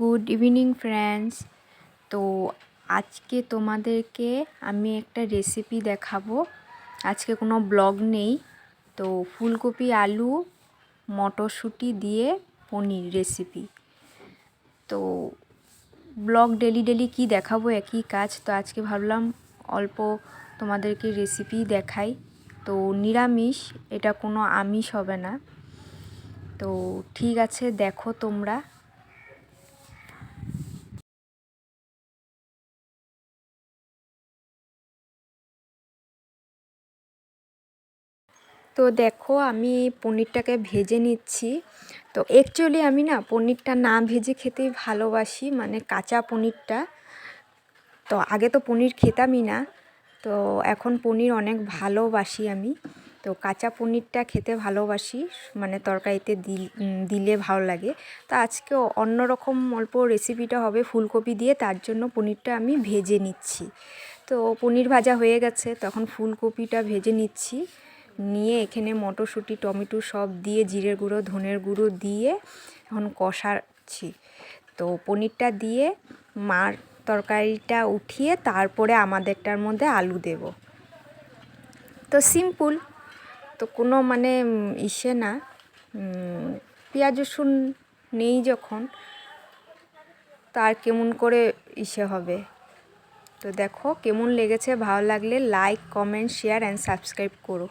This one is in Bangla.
Good evening friends. তো আজকে তোমাদেরকে আমি একটা রেসিপি দেখাবো। আজকে কোনো ব্লগ নেই। তো ফুলকপি আলু মটরশুঁটি দিয়ে পনির রেসিপি। তো ব্লগ ডেলি কি দেখাবো, একই কাজ। তো আজকে ভাবলাম অল্প তোমাদেরকে রেসিপি দেখাই। তো নিরামিষ, এটা কোনো আমিষ হবে না। তো ঠিক আছে, দেখো তোমরা। তো দেখো, আমি পনিরটাকে ভেজে নিচ্ছি। তো অ্যাকচুয়ালি আমি না পনিরটা না ভেজে খেতেই ভালোবাসি, মানে কাঁচা পনিরটা। তো আগে তো পনির খেতামই না, তো এখন পনির অনেক ভালোবাসি আমি। তো কাঁচা পনিরটা খেতে ভালোবাসি, মানে তরকারিতে দিলে ভালো লাগে। তো আজকে অন্যরকম অল্প রেসিপিটা হবে ফুলকপি দিয়ে, তার জন্য পনিরটা আমি ভেজে নিচ্ছি। তো পনির ভাজা হয়ে গেছে, তখন ফুলকপিটা ভেজে নিচ্ছি। নিয়ে এখানে মটরশুঁটি টমেটো সব দিয়ে জিরের গুঁড়ো ধনের গুঁড়ো দিয়ে এখন কষাচ্ছি। তো পনিরটা দিয়ে মার তরকারিটা উঠিয়ে তারপরে আমাদেরটার মধ্যে আলু দেব। তো সিম্পল, তো কোনো মানে না, পেঁয়াজ রসুন নেই যখন, তার কেমন করে হবে। তো দেখো কেমন লেগেছে, ভালো লাগলে like comment share and subscribe করো।